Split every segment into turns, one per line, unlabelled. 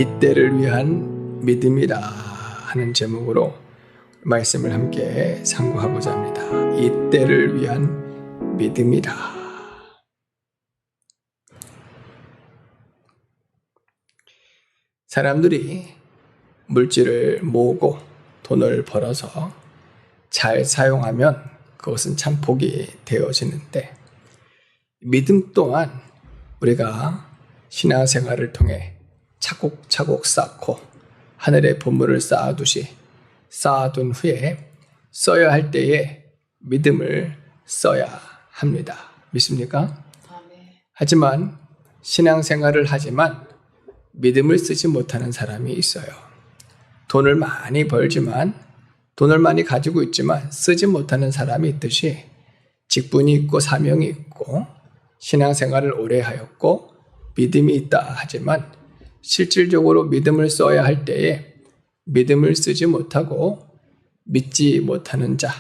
이때를 위한 믿음이라 하는 제목으로 말씀을 함께 상고하고자 합니다. 이때를 위한 믿음이라. 사람들이 물질을 모으고 돈을 벌어서 잘 사용하면 그것은 참 복이 되어지는데, 믿음 또한 우리가 신앙생활을 통해 차곡차곡 쌓고 하늘에 보물을 쌓아둔 후에 써야 할 때에 믿음을 써야 합니다. 믿습니까? 하지만 신앙생활을 하지만 믿음을 쓰지 못하는 사람이 있어요. 돈을 많이 벌지만, 돈을 많이 가지고 있지만 쓰지 못하는 사람이 있듯이 직분이 있고 사명이 있고 신앙생활을 오래 하였고 믿음이 있다 하지만 실질적으로 믿음을 써야 할 때에 믿음을 쓰지 못하고 믿지 못하는 자,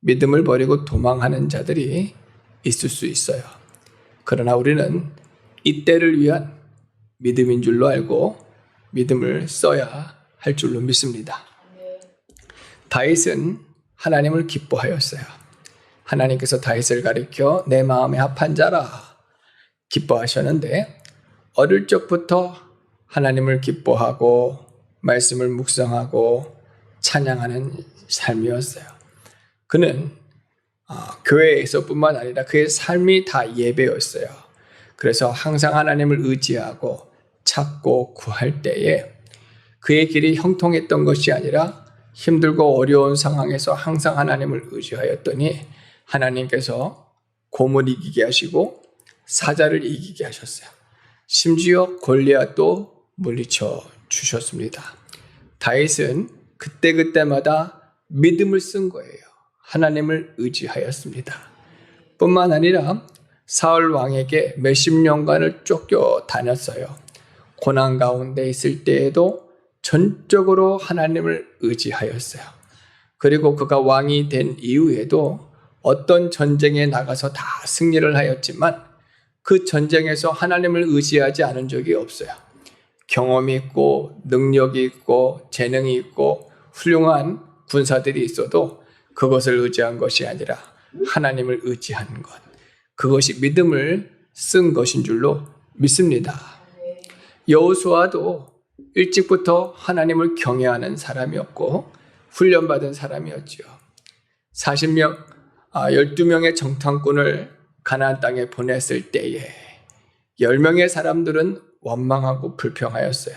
믿음을 버리고 도망하는 자들이 있을 수 있어요. 그러나 우리는 이때를 위한 믿음인 줄로 알고 믿음을 써야 할 줄로 믿습니다. 다윗은 하나님을 기뻐하였어요. 하나님께서 다윗을 가리켜 내 마음에 합한 자라 기뻐하셨는데, 어릴 적부터 하나님을 기뻐하고 말씀을 묵상하고 찬양하는 삶이었어요. 그는 교회에서뿐만 아니라 그의 삶이 다 예배였어요. 그래서 항상 하나님을 의지하고 찾고 구할 때에 그의 길이 형통했던 것이 아니라 힘들고 어려운 상황에서 항상 하나님을 의지하였더니 하나님께서 곰을 이기게 하시고 사자를 이기게 하셨어요. 심지어 골리앗도 물리쳐 주셨습니다. 다윗은 그때마다 믿음을 쓴 거예요. 하나님을 의지하였습니다. 뿐만 아니라 사울 왕에게 몇십 년간을 쫓겨다녔어요. 고난 가운데 있을 때에도 전적으로 하나님을 의지하였어요. 그리고 그가 왕이 된 이후에도 어떤 전쟁에 나가서 다 승리를 하였지만 그 전쟁에서 하나님을 의지하지 않은 적이 없어요. 경험이 있고 능력이 있고 재능이 있고 훌륭한 군사들이 있어도 그것을 의지한 것이 아니라 하나님을 의지한 것, 그것이 믿음을 쓴 것인 줄로 믿습니다. 여호수아도 일찍부터 하나님을 경외하는 사람이었고 훈련받은 사람이었죠. 12명의 정탐꾼을 가나안 땅에 보냈을 때에 10명의 사람들은 원망하고 불평하였어요.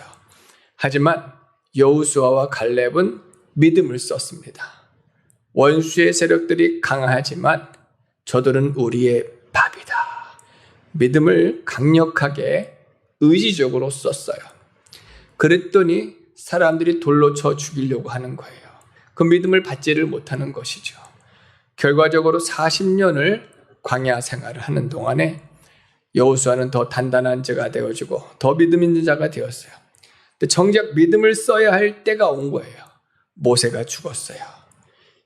하지만 여호수아와 갈렙은 믿음을 썼습니다. 원수의 세력들이 강하지만 저들은 우리의 밥이다. 믿음을 강력하게 의지적으로 썼어요. 그랬더니 사람들이 돌로 쳐 죽이려고 하는 거예요. 그 믿음을 받지를 못하는 것이죠. 결과적으로 40년을 광야 생활을 하는 동안에 여호수아는 더 단단한 자가 되어지고 더 믿음 있는 자가 되었어요. 근데 정작 믿음을 써야 할 때가 온 거예요. 모세가 죽었어요.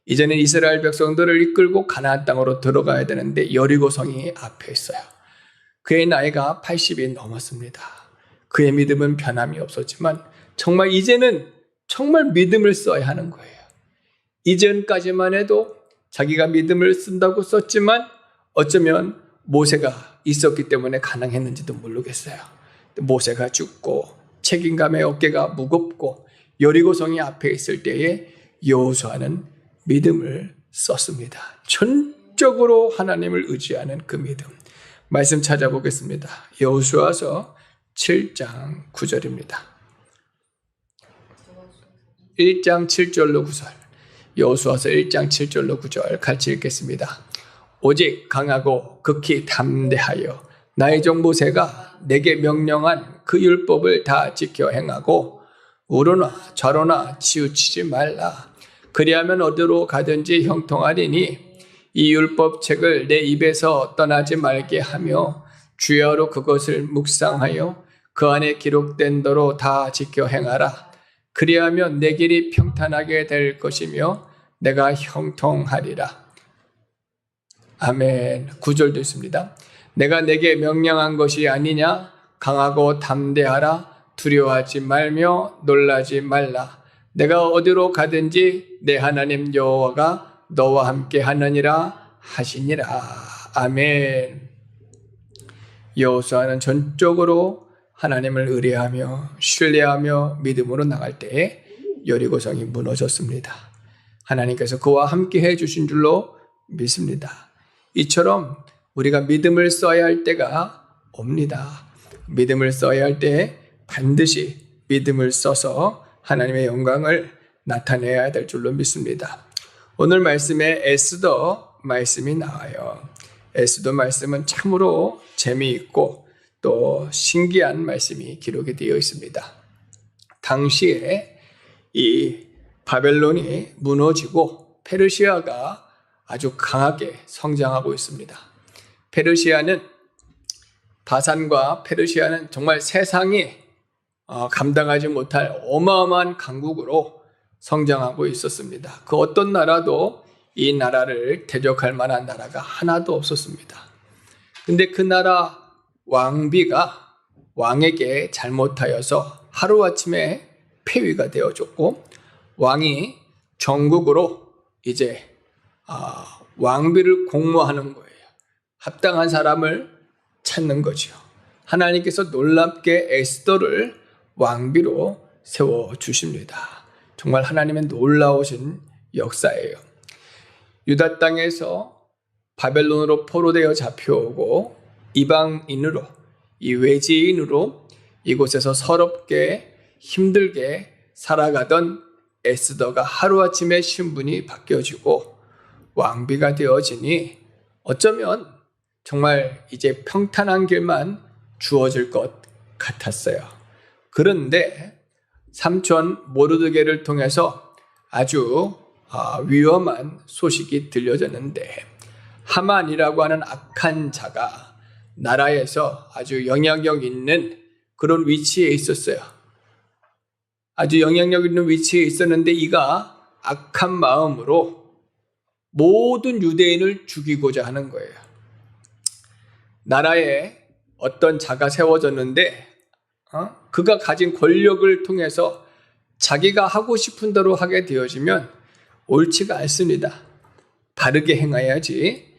이제는 이스라엘 백성들을 이끌고 가나안 땅으로 들어가야 되는데 여리고성이 앞에 있어요. 그의 나이가 80이 넘었습니다. 그의 믿음은 변함이 없었지만 정말 이제는 정말 믿음을 써야 하는 거예요. 이전까지만 해도 자기가 믿음을 쓴다고 썼지만 어쩌면 모세가 있었기 때문에 가능했는지도 모르겠어요. 모세가 죽고 책임감의 어깨가 무겁고 여리고성이 앞에 있을 때에 여호수아는 믿음을 썼습니다. 전적으로 하나님을 의지하는 그 믿음. 말씀 찾아보겠습니다. 여호수아서 7장 9절입니다. 1장 7절로 9절. 여호수아서 1장 7절로 9절 같이 읽겠습니다. 오직 강하고 극히 담대하여 나의 종 모세가 내게 명령한 그 율법을 다 지켜 행하고 우로나 좌로나 치우치지 말라. 그리하면 어디로 가든지 형통하리니 이 율법책을 내 입에서 떠나지 말게 하며 주야로 그것을 묵상하여 그 안에 기록된 대로 다 지켜 행하라. 그리하면 내 길이 평탄하게 될 것이며 내가 형통하리라. 아멘. 9절도 있습니다. 내가 내게 명령한 것이 아니냐? 강하고 담대하라. 두려워하지 말며 놀라지 말라. 내가 어디로 가든지 내 하나님 여호와가 너와 함께 하느니라 하시니라. 아멘. 여호수아는 전적으로 하나님을 의뢰하며 신뢰하며 믿음으로 나갈 때에 여리고성이 무너졌습니다. 하나님께서 그와 함께 해주신 줄로 믿습니다. 이처럼 우리가 믿음을 써야 할 때가 옵니다. 믿음을 써야 할 때 반드시 믿음을 써서 하나님의 영광을 나타내야 될 줄로 믿습니다. 오늘 말씀에 에스더 말씀이 나와요. 에스더 말씀은 참으로 재미있고 또 신기한 말씀이 기록이 되어 있습니다. 당시에 이 바벨론이 무너지고 페르시아가 아주 강하게 성장하고 있습니다. 바산과 페르시아는 정말 세상이 감당하지 못할 어마어마한 강국으로 성장하고 있었습니다. 그 어떤 나라도 이 나라를 대적할 만한 나라가 하나도 없었습니다. 근데 그 나라 왕비가 왕에게 잘못하여서 하루아침에 폐위가 되어졌고 왕이 전국으로 이제 왕비를 공모하는 거예요. 합당한 사람을 찾는 거죠. 하나님께서 놀랍게 에스더를 왕비로 세워주십니다. 정말 하나님의 놀라우신 역사예요. 유다 땅에서 바벨론으로 포로되어 잡혀오고 이방인으로, 이 외지인으로 이곳에서 서럽게 힘들게 살아가던 에스더가 하루아침에 신분이 바뀌어지고 왕비가 되어지니 어쩌면 정말 이제 평탄한 길만 주어질 것 같았어요. 그런데 삼촌 모르드게를 통해서 아주 위험한 소식이 들려졌는데 하만이라고 하는 악한 자가 나라에서 아주 영향력 있는 그런 위치에 있었어요. 아주 영향력 있는 위치에 있었는데 이가 악한 마음으로 모든 유대인을 죽이고자 하는 거예요. 나라에 어떤 자가 세워졌는데 그가 가진 권력을 통해서 자기가 하고 싶은 대로 하게 되어지면 옳지가 않습니다. 바르게 행해야지.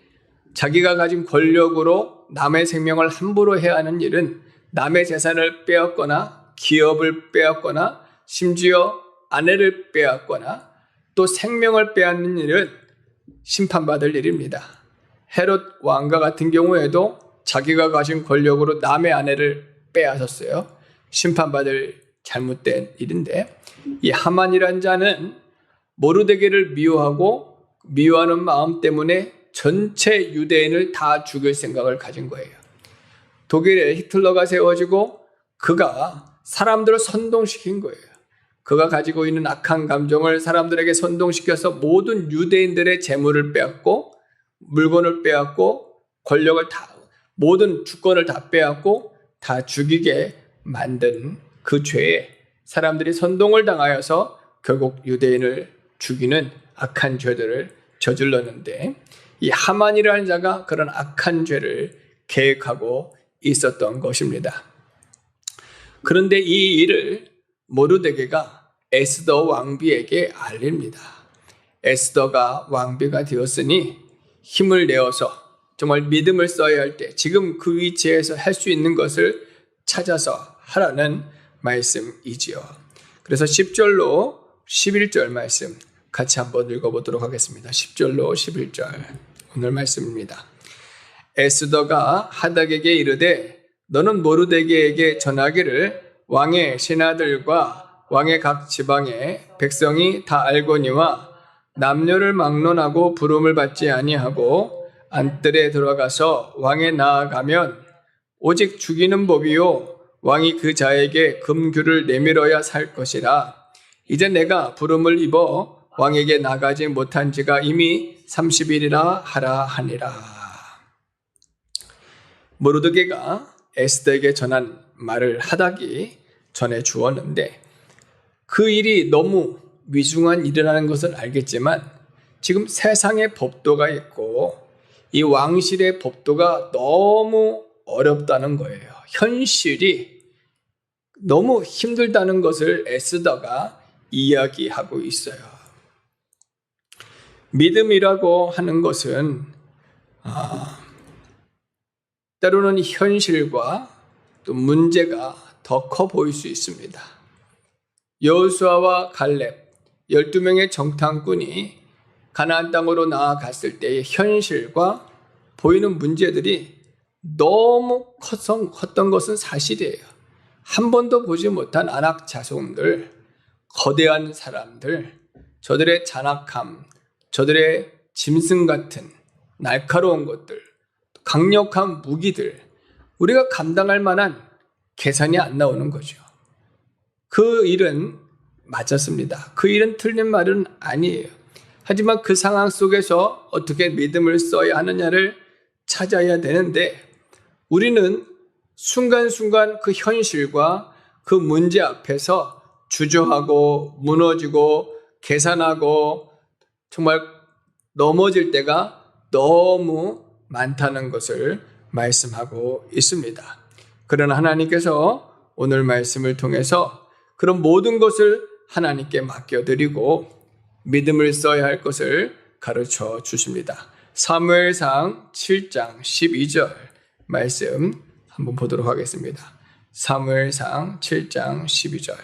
자기가 가진 권력으로 남의 생명을 함부로 해야 하는 일은 남의 재산을 빼앗거나 기업을 빼앗거나 심지어 아내를 빼앗거나 또 생명을 빼앗는 일은 심판받을 일입니다. 헤롯 왕과 같은 경우에도 자기가 가진 권력으로 남의 아내를 빼앗았어요. 심판받을 잘못된 일인데 이 하만이란 자는 모르드게를 미워하고 미워하는 마음 때문에 전체 유대인을 다 죽일 생각을 가진 거예요. 독일에 히틀러가 세워지고 그가 사람들을 선동시킨 거예요. 그가 가지고 있는 악한 감정을 사람들에게 선동시켜서 모든 유대인들의 재물을 빼앗고 물건을 빼앗고 권력을 모든 주권을 다 빼앗고 다 죽이게 만든 그 죄에 사람들이 선동을 당하여서 결국 유대인을 죽이는 악한 죄들을 저질렀는데 이 하만이라는 자가 그런 악한 죄를 계획하고 있었던 것입니다. 그런데 이 일을 모르드게가 에스더 왕비에게 알립니다. 에스더가 왕비가 되었으니 힘을 내어서 정말 믿음을 써야 할 때 지금 그 위치에서 할 수 있는 것을 찾아서 하라는 말씀이지요. 그래서 10절로 11절 말씀 같이 한번 읽어보도록 하겠습니다. 10절로 11절 오늘 말씀입니다. 에스더가 하닥에게 이르되 너는 모르드게에게 전하기를 왕의 신하들과 왕의 각 지방의 백성이 다 알거니와 남녀를 막론하고 부름을 받지 아니하고 안뜰에 들어가서 왕에 나아가면 오직 죽이는 법이요 왕이 그 자에게 금규를 내밀어야 살 것이라. 이제 내가 부름을 입어 왕에게 나가지 못한 지가 이미 30일이라 하라 하니라. 모르드게가 에스더에게 전한 말을 하닥이 전해 주었는데 그 일이 너무 위중한 일이라는 것을 알겠지만 지금 세상의 법도가 있고 이 왕실의 법도가 너무 어렵다는 거예요. 현실이 너무 힘들다는 것을 에스더가 이야기하고 있어요. 믿음이라고 하는 것은 때로는 현실과 또 문제가 더 커 보일 수 있습니다. 여호수아와 갈렙 12명의 정탐꾼이 가나안 땅으로 나아갔을 때의 현실과 보이는 문제들이 너무 컸던 것은 사실이에요. 한 번도 보지 못한 안악 자손들, 거대한 사람들, 저들의 잔악함, 저들의 짐승 같은 날카로운 것들, 강력한 무기들, 우리가 감당할 만한 계산이 안 나오는 거죠. 그 일은 맞았습니다. 그 일은 틀린 말은 아니에요. 하지만 그 상황 속에서 어떻게 믿음을 써야 하느냐를 찾아야 되는데, 우리는 순간순간 그 현실과 그 문제 앞에서 주저하고 무너지고 계산하고 정말 넘어질 때가 너무 많다는 것을 말씀하고 있습니다. 그러나 하나님께서 오늘 말씀을 통해서 그런 모든 것을 하나님께 맡겨드리고 믿음을 써야 할 것을 가르쳐 주십니다. 사무엘상 7장 12절 말씀 한번 보도록 하겠습니다. 사무엘상 7장 12절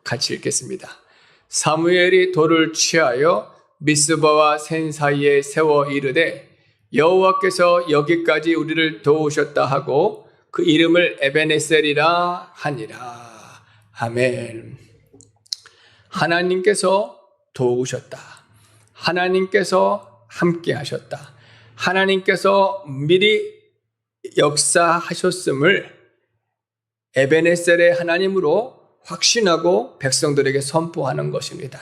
같이 읽겠습니다. 사무엘이 돌을 취하여 미스바와 센 사이에 세워 이르되 여호와께서 여기까지 우리를 도우셨다 하고 그 이름을 에베네셀이라 하니라. 아멘. 하나님께서 도우셨다. 하나님께서 함께 하셨다. 하나님께서 미리 역사하셨음을 에베네셀의 하나님으로 확신하고 백성들에게 선포하는 것입니다.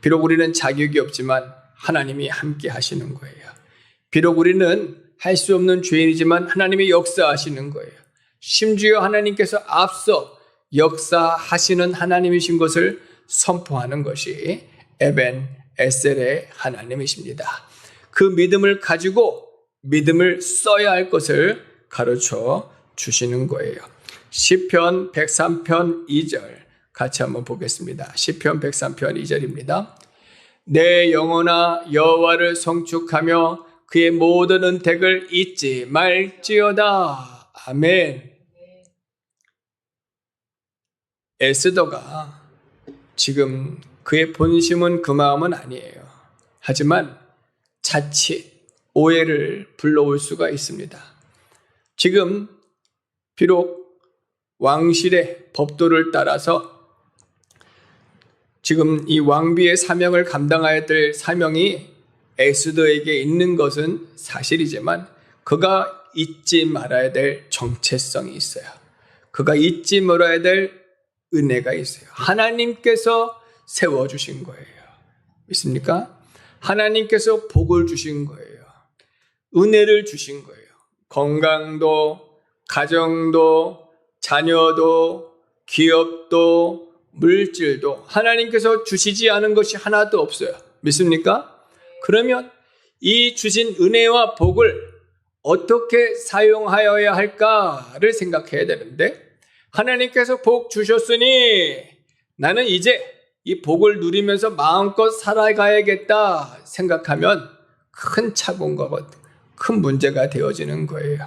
비록 우리는 자격이 없지만 하나님이 함께 하시는 거예요. 비록 우리는 할 수 없는 죄인이지만 하나님이 역사하시는 거예요. 심지어 하나님께서 앞서 역사하시는 하나님이신 것을 선포하는 것이 에벤에셀의 하나님이십니다. 그 믿음을 가지고 믿음을 써야 할 것을 가르쳐 주시는 거예요. 시편 103편 2절 같이 한번 보겠습니다. 시편 103편 2절입니다. 내 영혼아 여호와를 송축하며 그의 모든 은택을 잊지 말지어다. 아멘. 에스더가 지금 그의 본심은 그 마음은 아니에요. 하지만 자칫 오해를 불러올 수가 있습니다. 지금 비록 왕실의 법도를 따라서 지금 이 왕비의 사명을 감당해야 될 사명이 에스더에게 있는 것은 사실이지만 그가 잊지 말아야 될 정체성이 있어요. 그가 잊지 말아야 될 은혜가 있어요. 하나님께서 세워주신 거예요. 믿습니까? 하나님께서 복을 주신 거예요. 은혜를 주신 거예요. 건강도, 가정도, 자녀도, 기업도, 물질도 하나님께서 주시지 않은 것이 하나도 없어요. 믿습니까? 그러면 이 주신 은혜와 복을 어떻게 사용하여야 할까를 생각해야 되는데, 하나님께서 복 주셨으니 나는 이제 이 복을 누리면서 마음껏 살아가야겠다 생각하면 큰 착오가 큰 문제가 되어지는 거예요.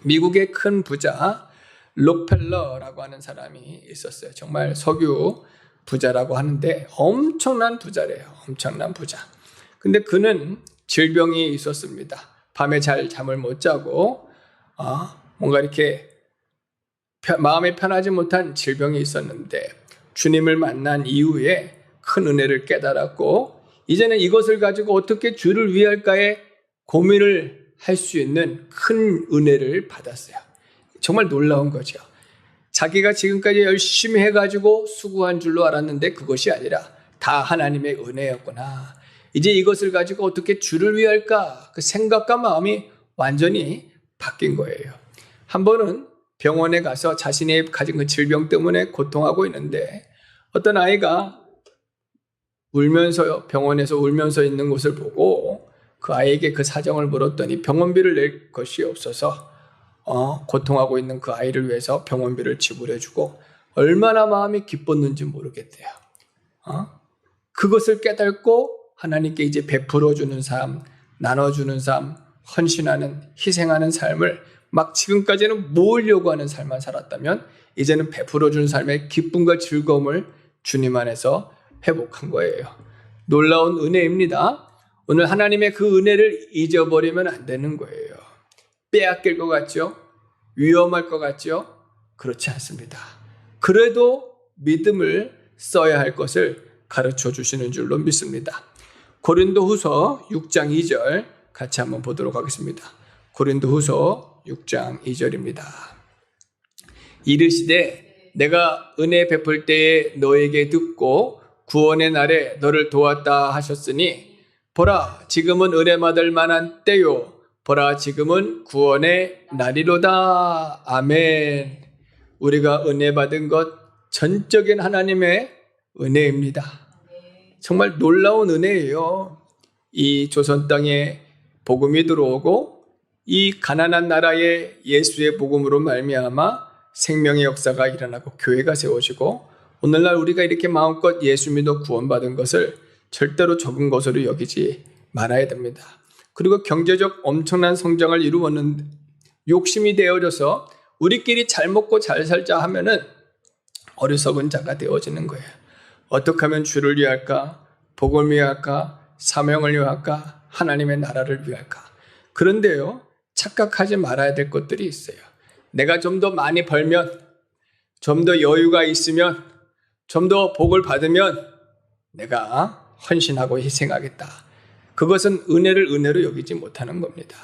미국의 큰 부자 록펠러라고 하는 사람이 있었어요. 정말 석유 부자라고 하는데 엄청난 부자래요. 엄청난 부자. 근데 그는 질병이 있었습니다. 밤에 잘 잠을 못 자고 뭔가 이렇게 마음이 편하지 못한 질병이 있었는데 주님을 만난 이후에 큰 은혜를 깨달았고 이제는 이것을 가지고 어떻게 주를 위할까에 고민을 할 수 있는 큰 은혜를 받았어요. 정말 놀라운 거죠. 자기가 지금까지 열심히 해가지고 수고한 줄로 알았는데 그것이 아니라 다 하나님의 은혜였구나. 이제 이것을 가지고 어떻게 주를 위할까? 그 생각과 마음이 완전히 바뀐 거예요. 한 번은 병원에 가서 자신이 가진 그 질병 때문에 고통하고 있는데 어떤 아이가 울면서 병원에서 울면서 있는 것을 보고 그 아이에게 그 사정을 물었더니 병원비를 낼 것이 없어서 고통하고 있는 그 아이를 위해서 병원비를 지불해주고 얼마나 마음이 기뻤는지 모르겠대요. 그것을 깨닫고 하나님께 이제 베풀어주는 삶, 나눠주는 삶, 헌신하는, 희생하는 삶을 막 지금까지는 모으려고 하는 삶만 살았다면 이제는 베풀어주는 삶의 기쁨과 즐거움을 주님 안에서 회복한 거예요. 놀라운 은혜입니다. 오늘 하나님의 그 은혜를 잊어버리면 안 되는 거예요. 빼앗길 것 같죠? 위험할 것 같죠? 그렇지 않습니다. 그래도 믿음을 써야 할 것을 가르쳐 주시는 줄로 믿습니다. 고린도후서 6장 2절 같이 한번 보도록 하겠습니다. 고린도후서 6장 2절입니다. 이르시되 내가 은혜 베풀 때에 너에게 듣고 구원의 날에 너를 도왔다 하셨으니 보라 지금은 은혜 받을 만한 때요 보라 지금은 구원의 날이로다. 아멘. 우리가 은혜 받은 것 전적인 하나님의 은혜입니다. 정말 놀라운 은혜예요. 이 조선 땅에 복음이 들어오고 이 가난한 나라에 예수의 복음으로 말미암아 생명의 역사가 일어나고 교회가 세워지고 오늘날 우리가 이렇게 마음껏 예수 믿어 구원받은 것을 절대로 적은 것으로 여기지 말아야 됩니다. 그리고 경제적 엄청난 성장을 이루었는데 욕심이 되어져서 우리끼리 잘 먹고 잘 살자 하면은 어리석은 자가 되어지는 거예요. 어떻게 하면 주를 위할까? 복음을 위할까? 사명을 위할까? 하나님의 나라를 위할까? 그런데요, 착각하지 말아야 될 것들이 있어요. 내가 좀 더 많이 벌면, 좀 더 여유가 있으면, 좀 더 복을 받으면 내가 헌신하고 희생하겠다. 그것은 은혜를 은혜로 여기지 못하는 겁니다.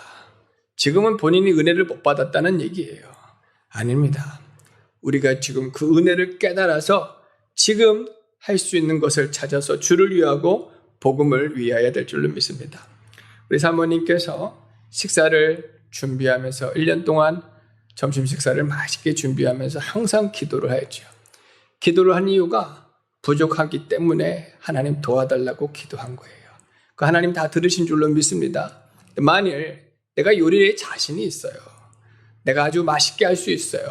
지금은 본인이 은혜를 못 받았다는 얘기예요. 아닙니다. 우리가 지금 그 은혜를 깨달아서 지금 할 수 있는 것을 찾아서 주를 위하고 복음을 위하여야 될 줄로 믿습니다. 우리 사모님께서 식사를 준비하면서 1년 동안 점심 식사를 맛있게 준비하면서 항상 기도를 하였죠. 기도를 한 이유가 부족하기 때문에 하나님 도와달라고 기도한 거예요. 그 하나님 다 들으신 줄로 믿습니다. 만일 내가 요리에 자신이 있어요. 내가 아주 맛있게 할 수 있어요.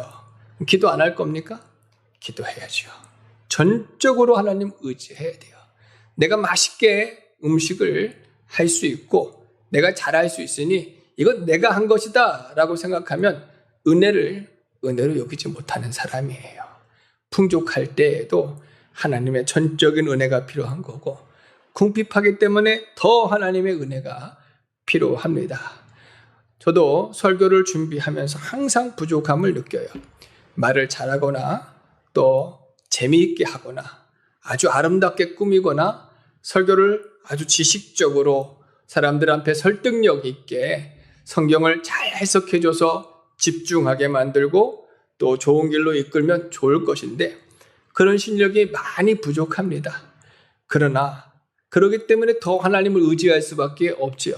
기도 안 할 겁니까? 기도해야죠. 전적으로 하나님 의지해야 돼요. 내가 맛있게 음식을 할 수 있고 내가 잘할 수 있으니 이건 내가 한 것이다 라고 생각하면 은혜로 여기지 못하는 사람이에요. 풍족할 때에도 하나님의 전적인 은혜가 필요한 거고 궁핍하기 때문에 더 하나님의 은혜가 필요합니다. 저도 설교를 준비하면서 항상 부족함을 느껴요. 말을 잘하거나 또 재미있게 하거나 아주 아름답게 꾸미거나 설교를 아주 지식적으로 사람들 앞에 설득력 있게 성경을 잘 해석해줘서 집중하게 만들고 또 좋은 길로 이끌면 좋을 것인데 그런 실력이 많이 부족합니다. 그러나 그렇기 때문에 더 하나님을 의지할 수밖에 없지요.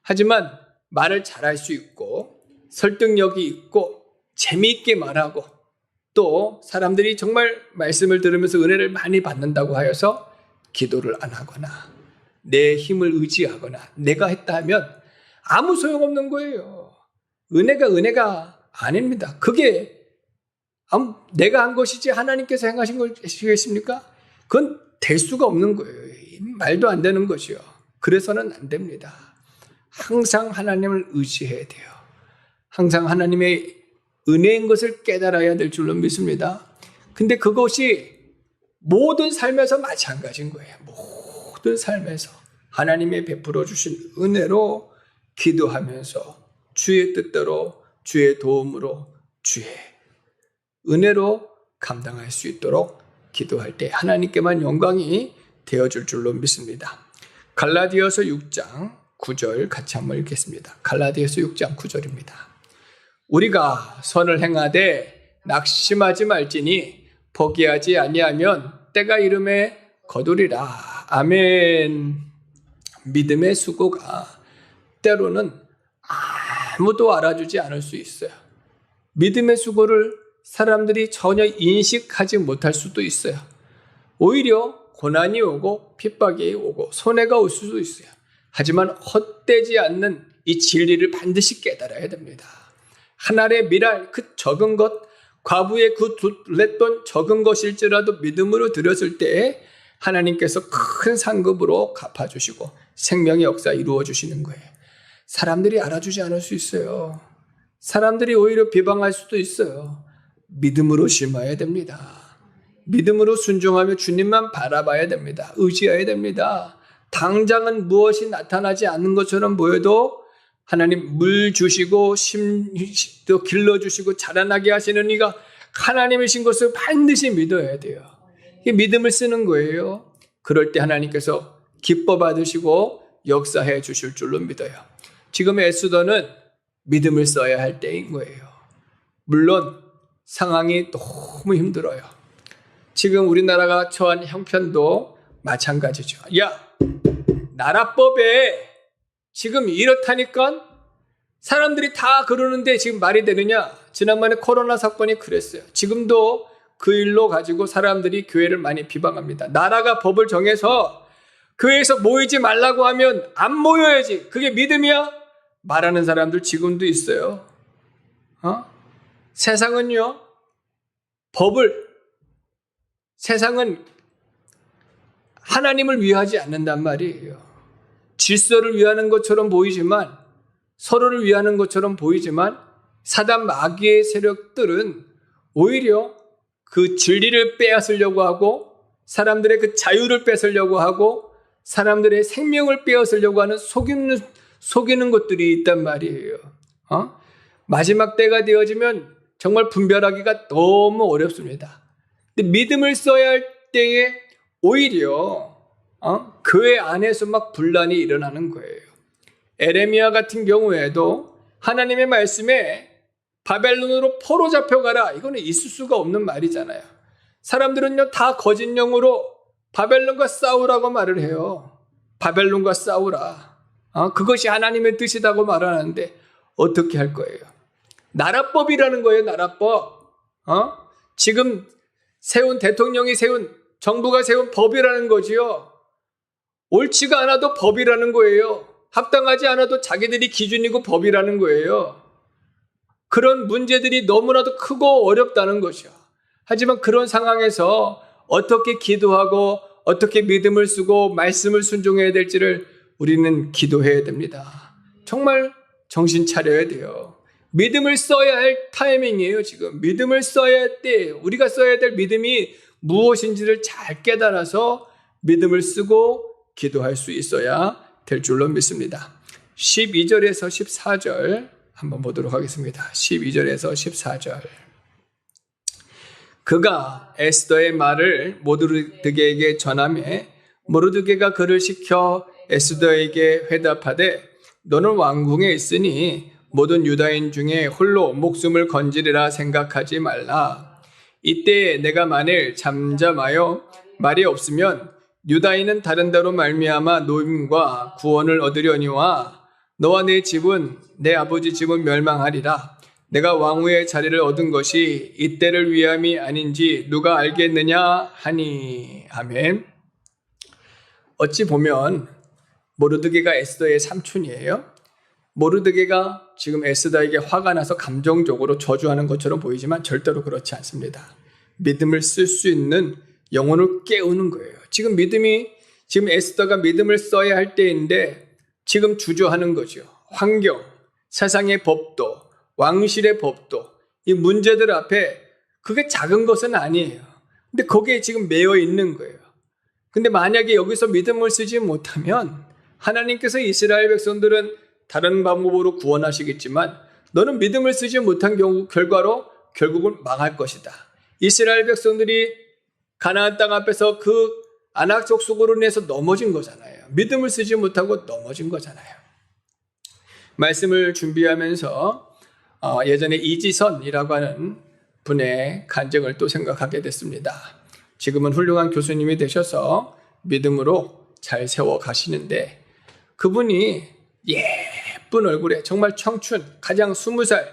하지만 말을 잘할 수 있고 설득력이 있고 재미있게 말하고 또 사람들이 정말 말씀을 들으면서 은혜를 많이 받는다고 하여서 기도를 안 하거나 내 힘을 의지하거나 내가 했다 하면 아무 소용없는 거예요. 은혜가 아닙니다. 그게 내가 한 것이지 하나님께서 행하신 것이겠습니까? 그건 될 수가 없는 거예요. 말도 안 되는 것이요. 그래서는 안 됩니다. 항상 하나님을 의지해야 돼요. 항상 하나님의 은혜인 것을 깨달아야 될 줄로 믿습니다. 근데 그것이 모든 삶에서 마찬가지인 거예요. 모든 삶에서 하나님의 베풀어 주신 은혜로 기도하면서 주의 뜻대로 주의 도움으로 주의 은혜로 감당할 수 있도록 기도할 때 하나님께만 영광이 되어줄 줄로 믿습니다. 갈라디아서 6장 9절 같이 한번 읽겠습니다. 갈라디아서 6장 9절입니다. 우리가 선을 행하되 낙심하지 말지니 포기하지 아니하면 때가 이름에 거두리라. 아멘. 믿음의 수고가 때로는 아무도 알아주지 않을 수 있어요. 믿음의 수고를 사람들이 전혀 인식하지 못할 수도 있어요. 오히려 고난이 오고 핍박이 오고 손해가 올 수도 있어요. 하지만 헛되지 않는 이 진리를 반드시 깨달아야 됩니다. 한 알의 밀알 그 적은 것, 과부의 그 둘레돈 적은 것일지라도 믿음으로 드렸을 때 하나님께서 큰 상급으로 갚아주시고 생명의 역사 이루어 주시는 거예요. 사람들이 알아주지 않을 수 있어요. 사람들이 오히려 비방할 수도 있어요. 믿음으로 심어야 됩니다. 믿음으로 순종하며 주님만 바라봐야 됩니다. 의지해야 됩니다. 당장은 무엇이 나타나지 않는 것처럼 보여도 하나님 물 주시고 또 길러주시고 자라나게 하시는 이가 하나님이신 것을 반드시 믿어야 돼요. 이게 믿음을 쓰는 거예요. 그럴 때 하나님께서 기뻐 받으시고 역사해 주실 줄로 믿어요. 지금 에스더는 믿음을 써야 할 때인 거예요. 물론 상황이 너무 힘들어요. 지금 우리나라가 처한 형편도 마찬가지죠. 야, 나라법에 지금 이렇다니까 사람들이 다 그러는데 지금 말이 되느냐? 지난번에 코로나 사건이 그랬어요. 지금도 그 일로 가지고 사람들이 교회를 많이 비방합니다. 나라가 법을 정해서 교회에서 모이지 말라고 하면 안 모여야지. 그게 믿음이야? 말하는 사람들 지금도 있어요. 세상은요, 세상은 하나님을 위하지 않는단 말이에요. 질서를 위하는 것처럼 보이지만, 서로를 위하는 것처럼 보이지만, 사단 마귀의 세력들은 오히려 그 진리를 빼앗으려고 하고, 사람들의 그 자유를 뺏으려고 하고, 사람들의 생명을 빼앗으려고 하는 속이는 것들이 있단 말이에요. 마지막 때가 되어지면 정말 분별하기가 너무 어렵습니다. 근데 믿음을 써야 할 때에 오히려 교회 안에서 막 분란이 일어나는 거예요. 에레미야 같은 경우에도 하나님의 말씀에 바벨론으로 포로 잡혀가라, 이거는 있을 수가 없는 말이잖아요. 사람들은요 다 거짓 영으로 바벨론과 싸우라고 말을 해요. 바벨론과 싸우라. 그것이 하나님의 뜻이라고 말하는데 어떻게 할 거예요? 나라법이라는 거예요. 나라법. 지금 대통령이 세운, 정부가 세운 법이라는 거지요. 옳지가 않아도 법이라는 거예요. 합당하지 않아도 자기들이 기준이고 법이라는 거예요. 그런 문제들이 너무나도 크고 어렵다는 것이요. 하지만 그런 상황에서 어떻게 기도하고 어떻게 믿음을 쓰고 말씀을 순종해야 될지를 우리는 기도해야 됩니다. 정말 정신 차려야 돼요. 믿음을 써야 할 타이밍이에요. 지금 믿음을 써야 할 때 우리가 써야 될 믿음이 무엇인지를 잘 깨달아서 믿음을 쓰고 기도할 수 있어야 될 줄로 믿습니다. 12절에서 14절 한번 보도록 하겠습니다. 12절에서 14절. 그가 에스더의 말을 모르드게에게 전하매 모르드게가 그를 시켜 에스더에게 회답하되 너는 왕궁에 있으니 모든 유다인 중에 홀로 목숨을 건지리라 생각하지 말라. 이때 내가 만일 잠잠하여 말이 없으면 유다인은 다른 데로 말미암아 노임과 구원을 얻으려니와 너와 내 집은 내 아버지 집은 멸망하리라. 내가 왕후의 자리를 얻은 것이 이때를 위함이 아닌지 누가 알겠느냐 하니. 아멘. 어찌 보면 모르드게가 에스더의 삼촌이에요. 모르드게가 지금 에스더에게 화가 나서 감정적으로 저주하는 것처럼 보이지만 절대로 그렇지 않습니다. 믿음을 쓸 수 있는 영혼을 깨우는 거예요. 지금 에스더가 믿음을 써야 할 때인데 지금 주저하는 거죠. 환경, 세상의 법도, 왕실의 법도, 이 문제들 앞에 그게 작은 것은 아니에요. 근데 거기에 지금 매여 있는 거예요. 근데 만약에 여기서 믿음을 쓰지 못하면 하나님께서 이스라엘 백성들은 다른 방법으로 구원하시겠지만 너는 믿음을 쓰지 못한 결과로 결국은 망할 것이다. 이스라엘 백성들이 가나안 땅 앞에서 그 안악 족속으로 인해서 넘어진 거잖아요. 믿음을 쓰지 못하고 넘어진 거잖아요. 말씀을 준비하면서 예전에 이지선이라고 하는 분의 간증을 또 생각하게 됐습니다. 지금은 훌륭한 교수님이 되셔서 믿음으로 잘 세워 가시는데 그분이 예쁜 얼굴에 정말 청춘, 가장 20살,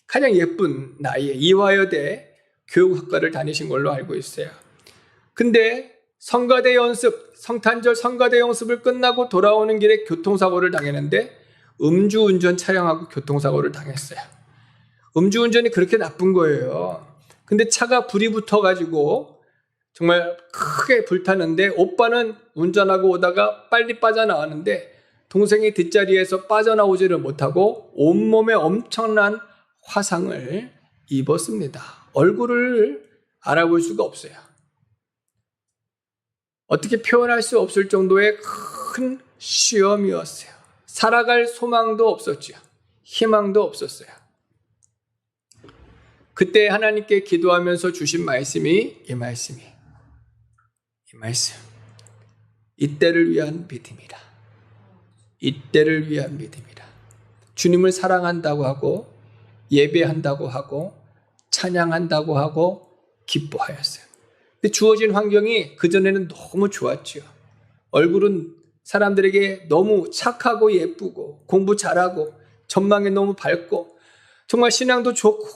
가장 예쁜 나이에 이화여대 교육학과를 다니신 걸로 알고 있어요. 근데 성가대 연습, 성탄절 성가대 연습을 끝나고 돌아오는 길에 교통사고를 당했는데 음주운전 차량하고 교통사고를 당했어요. 음주운전이 그렇게 나쁜 거예요. 근데 차가 불이 붙어가지고 정말 크게 불타는데 오빠는 운전하고 오다가 빨리 빠져나왔는데 동생이 뒷자리에서 빠져나오지를 못하고 온몸에 엄청난 화상을 입었습니다. 얼굴을 알아볼 수가 없어요. 어떻게 표현할 수 없을 정도의 큰 시험이었어요. 살아갈 소망도 없었죠. 희망도 없었어요. 그때 하나님께 기도하면서 주신 말씀이 이 말씀. 이때를 위한 믿음이다. 이때를 위한 믿음이다. 주님을 사랑한다고 하고 예배한다고 하고 찬양한다고 하고 기뻐하였어요. 근데 주어진 환경이 그전에는 너무 좋았죠. 얼굴은 사람들에게 너무 착하고 예쁘고 공부 잘하고 전망이 너무 밝고 정말 신앙도 좋고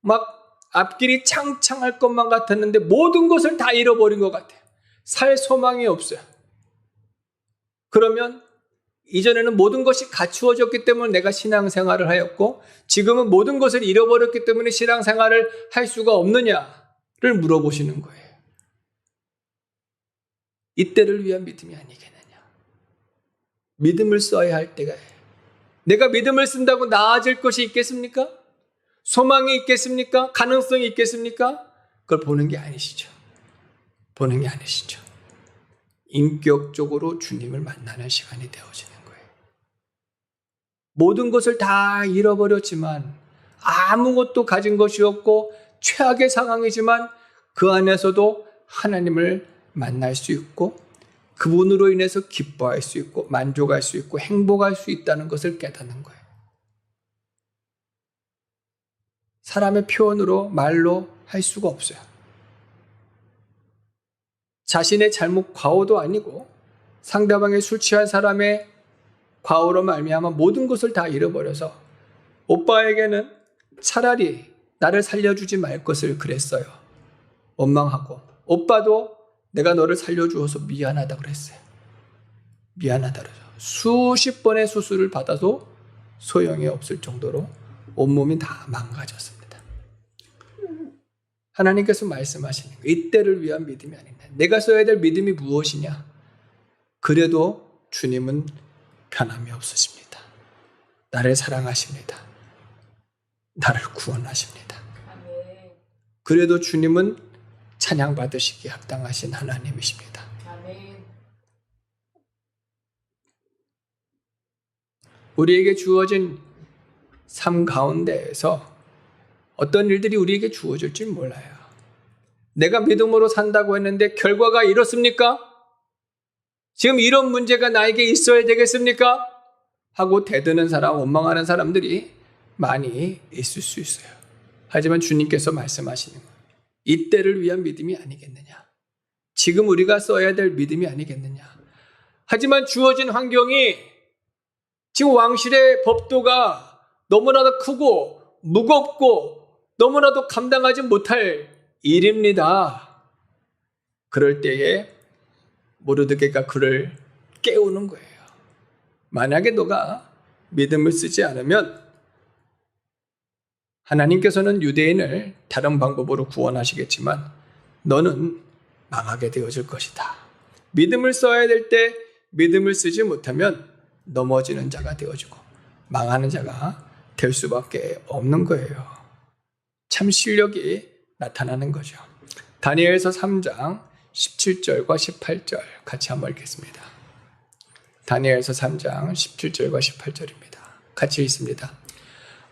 막 앞길이 창창할 것만 같았는데 모든 것을 다 잃어버린 것 같아요. 살 소망이 없어요. 그러면 이전에는 모든 것이 갖추어졌기 때문에 내가 신앙생활을 하였고 지금은 모든 것을 잃어버렸기 때문에 신앙생활을 할 수가 없느냐를 물어보시는 거예요. 이때를 위한 믿음이 아니겠느냐. 믿음을 써야 할 때가 내가 믿음을 쓴다고 나아질 것이 있겠습니까? 소망이 있겠습니까? 가능성이 있겠습니까? 그걸 보는 게 아니시죠. 보는 게 아니시죠. 인격적으로 주님을 만나는 시간이 되어지는 거예요. 모든 것을 다 잃어버렸지만 아무것도 가진 것이 없고 최악의 상황이지만 그 안에서도 하나님을 만날 수 있고 그분으로 인해서 기뻐할 수 있고 만족할 수 있고 행복할 수 있다는 것을 깨닫는 거예요. 사람의 표현으로 말로 할 수가 없어요. 자신의 잘못 과오도 아니고 상대방의 술 취한 사람의 과오로 말미암아 모든 것을 다 잃어버려서 오빠에게는 차라리 나를 살려주지 말 것을 그랬어요. 원망하고 오빠도 내가 너를 살려주어서 미안하다 그랬어요. 미안하다 그래서 수십 번의 수술을 받아도 소용이 없을 정도로 온몸이 다 망가졌습니다. 하나님께서 말씀하시는 거예요. 이때를 위한 믿음이 아니다. 내가 써야 될 믿음이 무엇이냐? 그래도 주님은 변함이 없으십니다. 나를 사랑하십니다. 나를 구원하십니다. 그래도 주님은 찬양받으시기에 합당하신 하나님이십니다. 우리에게 주어진 삶 가운데에서 어떤 일들이 우리에게 주어질지 몰라요. 내가 믿음으로 산다고 했는데 결과가 이렇습니까? 지금 이런 문제가 나에게 있어야 되겠습니까? 하고 대드는 사람, 원망하는 사람들이 많이 있을 수 있어요. 하지만 주님께서 말씀하시는 거예요. 이때를 위한 믿음이 아니겠느냐. 지금 우리가 써야 될 믿음이 아니겠느냐. 하지만 주어진 환경이 지금 왕실의 법도가 너무나도 크고 무겁고 너무나도 감당하지 못할 일입니다. 그럴 때에 모르드게가 그를 깨우는 거예요. 만약에 너가 믿음을 쓰지 않으면 하나님께서는 유대인을 다른 방법으로 구원하시겠지만 너는 망하게 되어질 것이다. 믿음을 써야 될 때 믿음을 쓰지 못하면 넘어지는 자가 되어지고 망하는 자가 될 수밖에 없는 거예요. 참 실력이 나타나는 거죠. 다니엘서 3장 17절과 18절 같이 한번 읽겠습니다. 다니엘서 3장 17절과 18절입니다. 같이 읽습니다.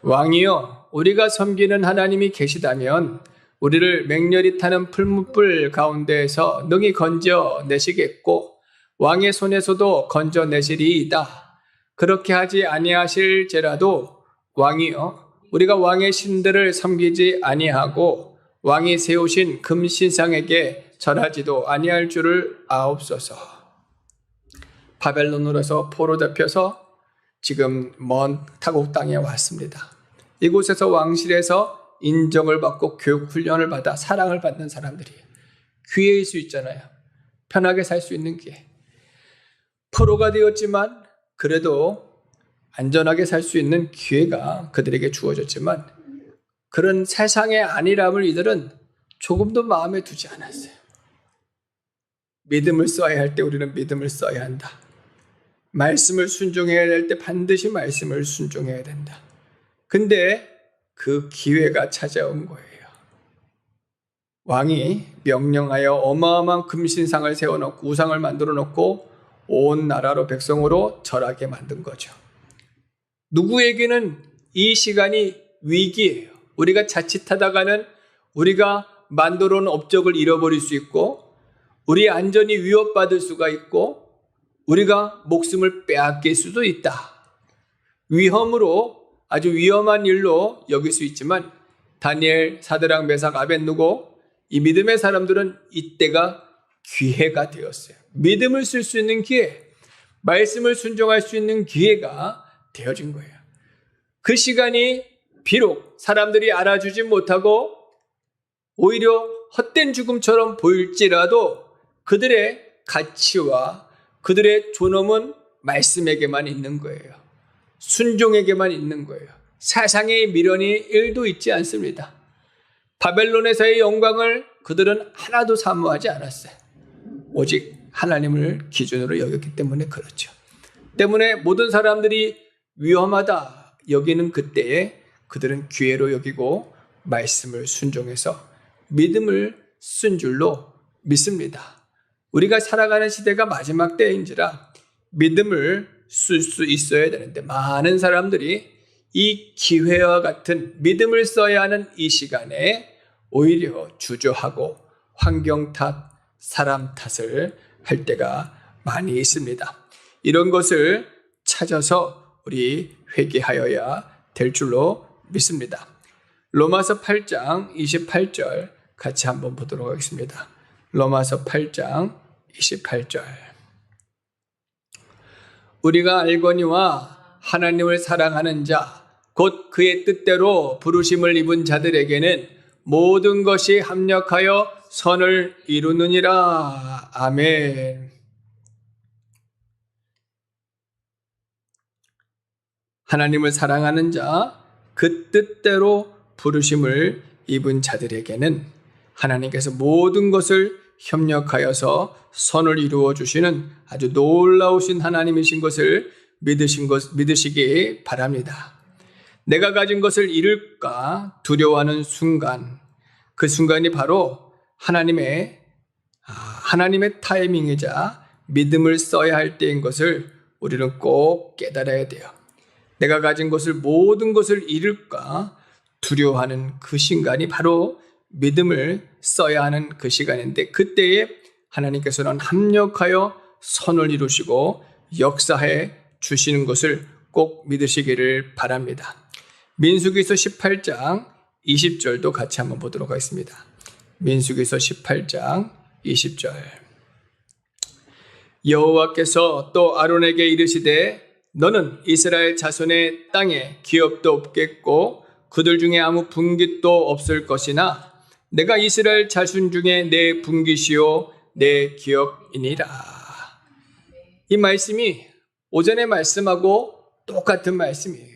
왕이여, 우리가 섬기는 하나님이 계시다면 우리를 맹렬히 타는 풀무불 가운데에서 능히 건져내시겠고 왕의 손에서도 건져내시리이다. 그렇게 하지 아니하실지라도 왕이여, 우리가 왕의 신들을 섬기지 아니하고 왕이 세우신 금신상에게 절하지도 아니할 줄을 아옵소서. 바벨론으로서 포로 잡혀서 지금 먼 타국 땅에 왔습니다. 이곳에서 왕실에서 인정을 받고 교육 훈련을 받아 사랑을 받는 사람들이 기회일 수 있잖아요. 편하게 살 수 있는 기회. 포로가 되었지만 그래도 안전하게 살 수 있는 기회가 그들에게 주어졌지만 그런 세상의 안일함을 이들은 조금도 마음에 두지 않았어요. 믿음을 써야 할 때 우리는 믿음을 써야 한다. 말씀을 순종해야 될 때 반드시 말씀을 순종해야 된다. 근데 그 기회가 찾아온 거예요. 왕이 명령하여 어마어마한 금신상을 세워놓고 우상을 만들어 놓고 온 나라로 백성으로 절하게 만든 거죠. 누구에게는 이 시간이 위기예요. 우리가 자칫하다가는 우리가 만들어 놓은 업적을 잃어버릴 수 있고 우리의 안전이 위협받을 수가 있고 우리가 목숨을 빼앗길 수도 있다. 위험으로 아주 위험한 일로 여길 수 있지만 다니엘, 사드락, 메삭, 아벳느고 이 믿음의 사람들은 이때가 기회가 되었어요. 믿음을 쓸 수 있는 기회, 말씀을 순종할 수 있는 기회가 되어진 거예요. 그 시간이 비록 사람들이 알아주지 못하고 오히려 헛된 죽음처럼 보일지라도 그들의 가치와 그들의 존엄은 말씀에게만 있는 거예요. 순종에게만 있는 거예요. 세상의 미련이 1도 있지 않습니다. 바벨론에서의 영광을 그들은 하나도 사모하지 않았어요. 오직 하나님을 기준으로 여겼기 때문에 그렇죠. 때문에 모든 사람들이 위험하다 여기는 그때에 그들은 기회로 여기고 말씀을 순종해서 믿음을 쓴 줄로 믿습니다. 우리가 살아가는 시대가 마지막 때인지라 믿음을 쓸 수 있어야 되는데 많은 사람들이 이 기회와 같은 믿음을 써야 하는 이 시간에 오히려 주저하고 환경 탓, 사람 탓을 할 때가 많이 있습니다. 이런 것을 찾아서 우리 회개하여야 될 줄로 믿습니다. 로마서 8장 28절 같이 한번 보도록 하겠습니다. 로마서 8장 28절. 우리가 알거니와 하나님을 사랑하는 자 곧 그의 뜻대로 부르심을 입은 자들에게는 모든 것이 합력하여 선을 이루느니라. 아멘. 하나님을 사랑하는 자, 그 뜻대로 부르심을 입은 자들에게는 하나님께서 모든 것을 협력하여서 선을 이루어 주시는 아주 놀라우신 하나님이신 것을 믿으시기 바랍니다. 내가 가진 것을 잃을까 두려워하는 순간, 그 순간이 바로 하나님의 타이밍이자 믿음을 써야 할 때인 것을 우리는 꼭 깨달아야 돼요. 내가 가진 것을 모든 것을 잃을까 두려워하는 그 순간이 바로 믿음을 써야 하는 그 시간인데 그때에 하나님께서는 합력하여 선을 이루시고 역사해 주시는 것을 꼭 믿으시기를 바랍니다. 민수기서 18장 20절도 같이 한번 보도록 하겠습니다. 민수기서 18장 20절. 여호와께서 또 아론에게 이르시되 너는 이스라엘 자손의 땅에 기업도 없겠고 그들 중에 아무 분깃도 없을 것이나 내가 이스라엘 자손 중에 내 분깃이요 내 기업이니라. 이 말씀이 오전의 말씀하고 똑같은 말씀이에요.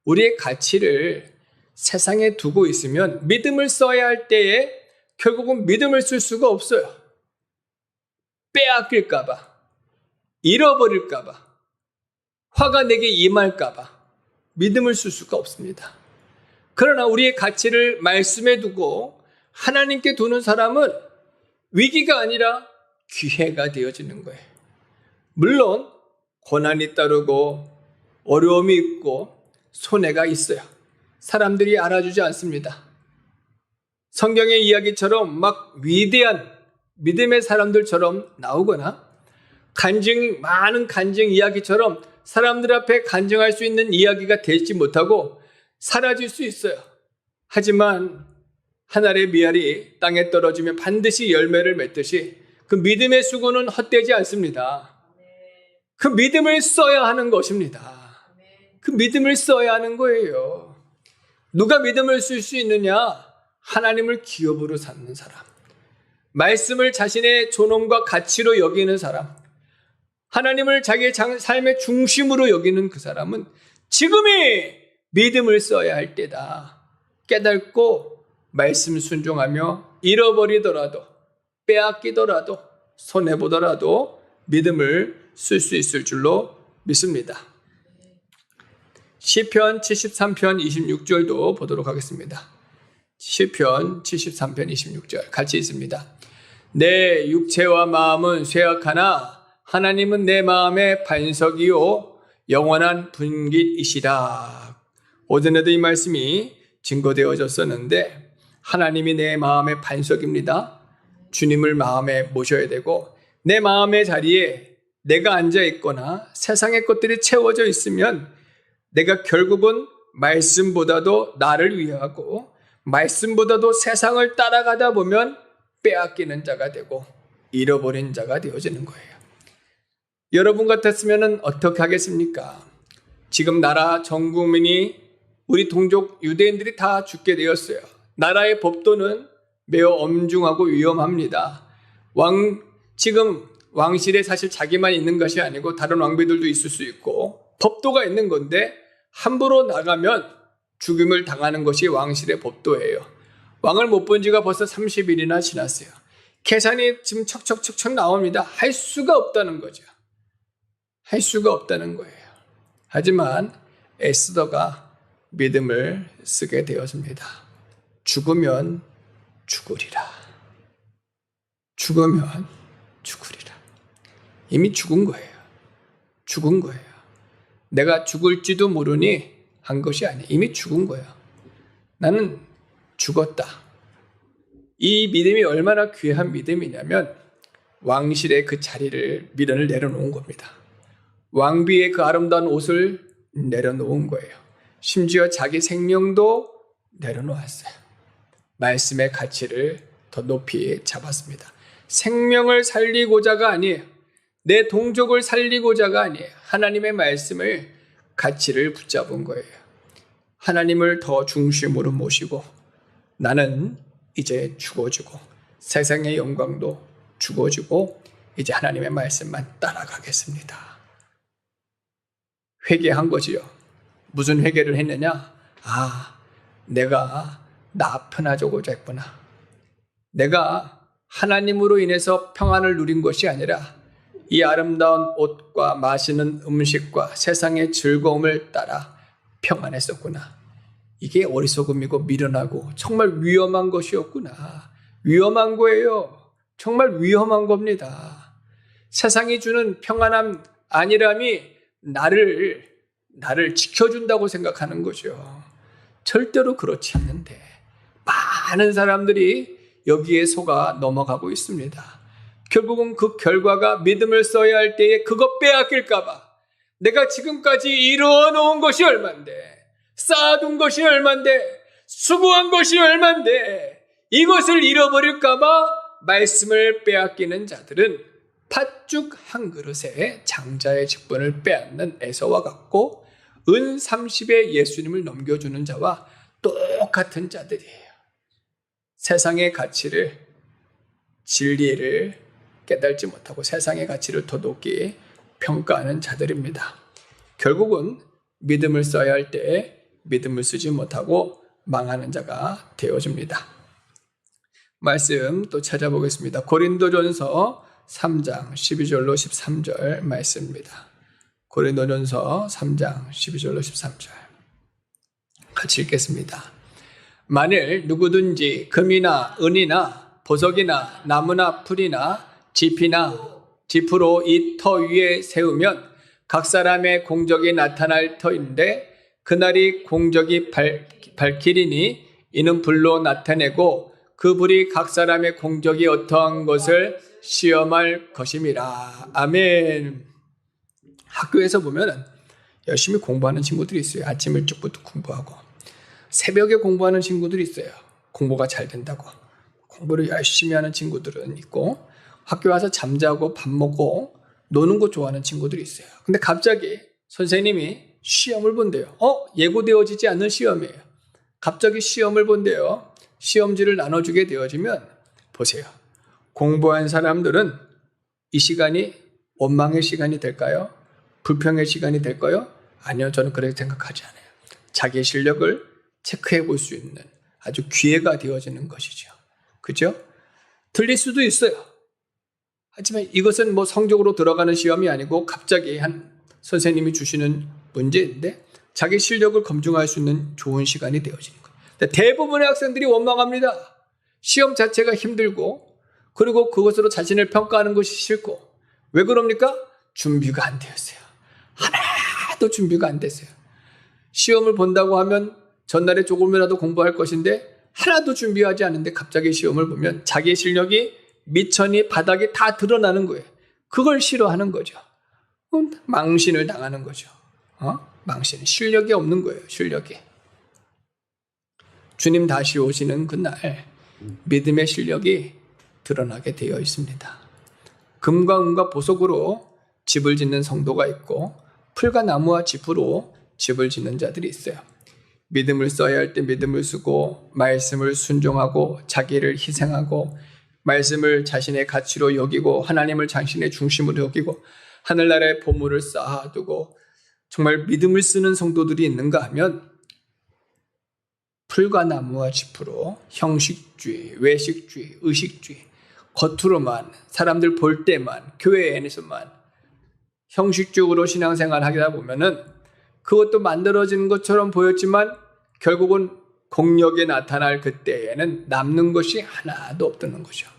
우리의 가치를 세상에 두고 있으면 믿음을 써야 할 때에 결국은 믿음을 쓸 수가 없어요. 빼앗길까 봐, 잃어버릴까 봐, 화가 내게 임할까 봐 믿음을 쓸 수가 없습니다. 그러나 우리의 가치를 말씀에 두고 하나님께 두는 사람은 위기가 아니라 기회가 되어지는 거예요. 물론 고난이 따르고 어려움이 있고 손해가 있어요. 사람들이 알아주지 않습니다. 성경의 이야기처럼 막 위대한 믿음의 사람들처럼 나오거나 많은 간증 이야기처럼 사람들 앞에 간증할 수 있는 이야기가 되지 못하고 사라질 수 있어요. 하지만 한 알의 미알이 땅에 떨어지면 반드시 열매를 맺듯이 그 믿음의 수고는 헛되지 않습니다. 그 믿음을 써야 하는 것입니다. 그 믿음을 써야 하는 거예요. 누가 믿음을 쓸 수 있느냐? 하나님을 기업으로 삼는 사람, 말씀을 자신의 존엄과 가치로 여기는 사람, 하나님을 자기의 삶의 중심으로 여기는 그 사람은 지금이 믿음을 써야 할 때다 깨닫고 말씀 순종하며 잃어버리더라도 빼앗기더라도 손해보더라도 믿음을 쓸 수 있을 줄로 믿습니다. 시편 73편 26절도 보도록 하겠습니다. 시편 73편 26절 같이 있습니다. 내 육체와 마음은 쇠약하나 하나님은 내 마음의 반석이요 영원한 분깃이시라. 오전에도 이 말씀이 증거되어졌었는데 하나님이 내 마음의 반석입니다. 주님을 마음에 모셔야 되고 내 마음의 자리에 내가 앉아 있거나 세상의 것들이 채워져 있으면 내가 결국은 말씀보다도 나를 위하고 말씀보다도 세상을 따라가다 보면 빼앗기는 자가 되고 잃어버린 자가 되어지는 거예요. 여러분 같았으면 어떻게 하겠습니까? 지금 나라 전 국민이 우리 동족 유대인들이 다 죽게 되었어요. 나라의 법도는 매우 엄중하고 위험합니다. 지금 왕실에 사실 자기만 있는 것이 아니고 다른 왕비들도 있을 수 있고 법도가 있는 건데 함부로 나가면 죽임을 당하는 것이 왕실의 법도예요. 왕을 못 본 지가 벌써 30일이나 지났어요. 계산이 지금 척척척척 나옵니다. 할 수가 없다는 거죠. 할 수가 없다는 거예요. 하지만 에스더가 믿음을 쓰게 되었습니다. 죽으면 죽으리라. 죽으면 죽으리라. 이미 죽은 거예요. 죽은 거예요. 내가 죽을지도 모르니 한 것이 아니에요. 이미 죽은 거예요. 나는 죽었다. 이 믿음이 얼마나 귀한 믿음이냐면 왕실의 그 자리를 미련을 내려놓은 겁니다. 왕비의 그 아름다운 옷을 내려놓은 거예요. 심지어 자기 생명도 내려놓았어요. 말씀의 가치를 더 높이 잡았습니다. 생명을 살리고자가 아니에요. 내 동족을 살리고자가 아니에요. 하나님의 말씀을 가치를 붙잡은 거예요. 하나님을 더 중심으로 모시고 나는 이제 죽어지고 세상의 영광도 죽어지고 이제 하나님의 말씀만 따라가겠습니다. 회개한 거지요. 무슨 회개를 했느냐? 내가 나 편하자고자 했구나. 내가 하나님으로 인해서 평안을 누린 것이 아니라 이 아름다운 옷과 마시는 음식과 세상의 즐거움을 따라 평안했었구나. 이게 어리석음이고 미련하고 정말 위험한 것이었구나. 위험한 거예요. 정말 위험한 겁니다. 세상이 주는 평안함, 안일함이 나를 지켜준다고 생각하는 거죠. 절대로 그렇지 않는데 많은 사람들이 여기에 속아 넘어가고 있습니다. 결국은 그 결과가 믿음을 써야 할 때에 그것 빼앗길까 봐 내가 지금까지 이루어놓은 것이 얼만데, 쌓아둔 것이 얼만데, 수고한 것이 얼만데 이것을 잃어버릴까 봐 말씀을 빼앗기는 자들은 팥죽 한 그릇에 장자의 직분을 빼앗는 에서와 같고 은 30에 예수님을 넘겨주는 자와 똑같은 자들이에요. 세상의 가치를, 진리를 깨달지 못하고 세상의 가치를 더 높게 평가하는 자들입니다. 결국은 믿음을 써야 할 때에 믿음을 쓰지 못하고 망하는 자가 되어집니다. 말씀 또 찾아보겠습니다. 고린도전서 3장 12절로 13절 말씀입니다. 고린도전서 3장 12절로 13절 같이 읽겠습니다. 만일 누구든지 금이나 은이나 보석이나 나무나 풀이나 지프로 이 터 위에 세우면 각 사람의 공적이 나타날 터인데 그날이 공적이 밝히리니 이는 불로 나타내고 그 불이 각 사람의 공적이 어떠한 것을 시험할 것임이라. 아멘. 학교에서 보면 열심히 공부하는 친구들이 있어요. 아침 일찍부터 공부하고 새벽에 공부하는 친구들이 있어요. 공부가 잘 된다고 공부를 열심히 하는 친구들은 있고 학교 와서 잠자고 밥 먹고 노는 거 좋아하는 친구들이 있어요. 근데 갑자기 선생님이 시험을 본대요. 예고되어지지 않는 시험이에요. 갑자기 시험을 본대요. 시험지를 나눠주게 되어지면 보세요. 공부한 사람들은 이 시간이 원망의 시간이 될까요? 불평의 시간이 될까요? 아니요. 저는 그렇게 생각하지 않아요. 자기의 실력을 체크해 볼 수 있는 아주 기회가 되어지는 것이죠. 그죠? 틀릴 수도 있어요. 하지만 이것은 뭐 성적으로 들어가는 시험이 아니고 갑자기 한 선생님이 주시는 문제인데 자기 실력을 검증할 수 있는 좋은 시간이 되어지는 거예요. 대부분의 학생들이 원망합니다. 시험 자체가 힘들고 그리고 그것으로 자신을 평가하는 것이 싫고 왜 그럽니까? 준비가 안 되었어요. 하나도 준비가 안 됐어요. 시험을 본다고 하면 전날에 조금이라도 공부할 것인데 하나도 준비하지 않은데 갑자기 시험을 보면 자기의 실력이 미천이 바닥에 다 드러나는 거예요. 그걸 싫어하는 거죠. 망신을 당하는 거죠. 망신, 실력이 없는 거예요. 실력이. 주님 다시 오시는 그날 믿음의 실력이 드러나게 되어 있습니다. 금과 은과 보석으로 집을 짓는 성도가 있고 풀과 나무와 짚으로 집을 짓는 자들이 있어요. 믿음을 써야 할 때 믿음을 쓰고 말씀을 순종하고 자기를 희생하고 말씀을 자신의 가치로 여기고 하나님을 자신의 중심으로 여기고 하늘나라의 보물을 쌓아두고 정말 믿음을 쓰는 성도들이 있는가 하면 풀과 나무와 짚으로 형식주의, 외식주의, 의식주의 겉으로만 사람들 볼 때만 교회 안에서만 형식적으로 신앙생활 하다 보면은 그것도 만들어진 것처럼 보였지만 결국은 공력에 나타날 그때에는 남는 것이 하나도 없다는 거죠.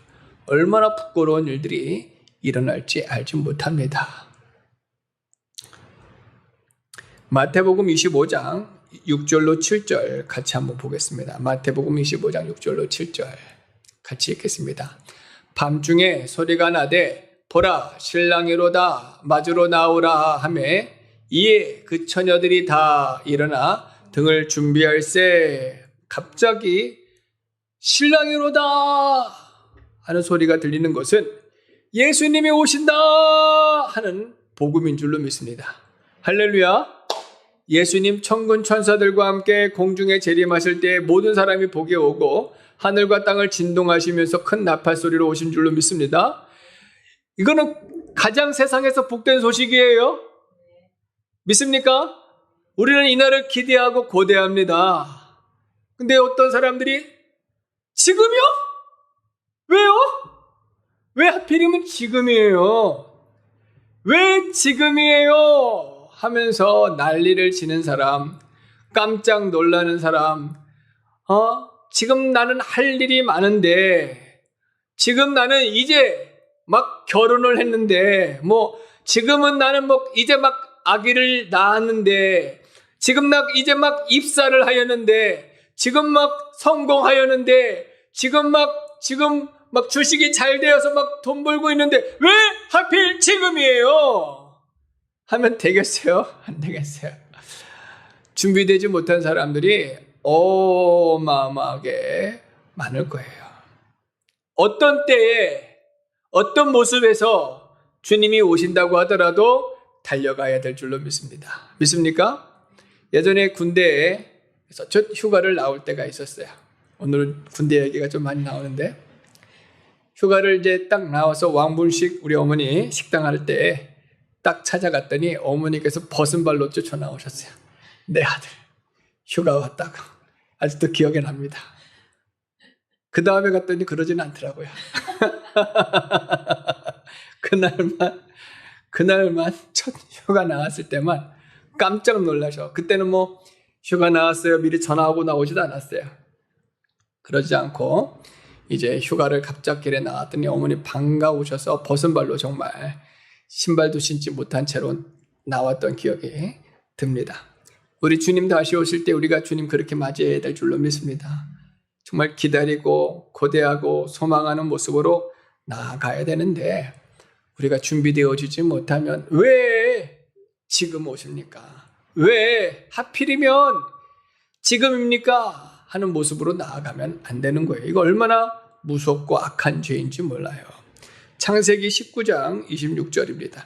얼마나 부끄러운 일들이 일어날지 알지 못합니다. 마태복음 25장 6절로 7절 같이 한번 보겠습니다. 마태복음 25장 6절로 7절 같이 읽겠습니다. 밤중에 소리가 나되 보라 신랑이로다 맞으러 나오라 하매 이에 그 처녀들이 다 일어나 등을 준비할세 갑자기 신랑이로다 하는 소리가 들리는 것은 예수님이 오신다 하는 복음인 줄로 믿습니다. 할렐루야. 예수님 천군 천사들과 함께 공중에 재림하실 때 모든 사람이 보게 오고 하늘과 땅을 진동하시면서 큰 나팔 소리로 오신 줄로 믿습니다. 이거는 가장 세상에서 복된 소식이에요. 믿습니까? 우리는 이날을 기대하고 고대합니다. 근데 어떤 사람들이 지금이요? 왜요? 왜 하필이면 지금이에요? 왜 지금이에요? 하면서 난리를 치는 사람, 깜짝 놀라는 사람, 지금 나는 할 일이 많은데, 지금 나는 이제 막 결혼을 했는데, 지금은 나는 이제 막 아기를 낳았는데, 지금 이제 막 입사를 하였는데, 지금 막 성공하였는데, 지금 막 주식이 잘 되어서 막 돈 벌고 있는데, 왜 하필 지금이에요? 하면 되겠어요? 안 되겠어요? 준비되지 못한 사람들이 어마어마하게 많을 거예요. 어떤 때에 어떤 모습에서 주님이 오신다고 하더라도 달려가야 될 줄로 믿습니다. 믿습니까? 예전에 군대에서 첫 휴가를 나올 때가 있었어요. 오늘은 군대 얘기가 좀 많이 나오는데 휴가를 이제 딱 나와서 왕분식 우리 어머니 식당 할 때 딱 찾아갔더니 어머니께서 벗은 발로 쫓아 나오셨어요. 내 아들 휴가 왔다고. 아직도 기억에 납니다. 그 다음에 갔더니 그러진 않더라고요. 그날만 첫 휴가 나왔을 때만 깜짝 놀라셔. 그때는 휴가 나왔어요 미리 전화하고 나오지도 않았어요. 그러지 않고 이제 휴가를 갑작길에 나왔더니 어머니 반가우셔서 벗은 발로 정말 신발도 신지 못한 채로 나왔던 기억이 듭니다. 우리 주님 다시 오실 때 우리가 주님 그렇게 맞이해야 될 줄로 믿습니다. 정말 기다리고 고대하고 소망하는 모습으로 나아가야 되는데 우리가 준비되어지지 못하면 왜 지금 오십니까? 왜 하필이면 지금입니까? 하는 모습으로 나아가면 안 되는 거예요. 이거 얼마나 무섭고 악한 죄인지 몰라요. 창세기 19장 26절입니다.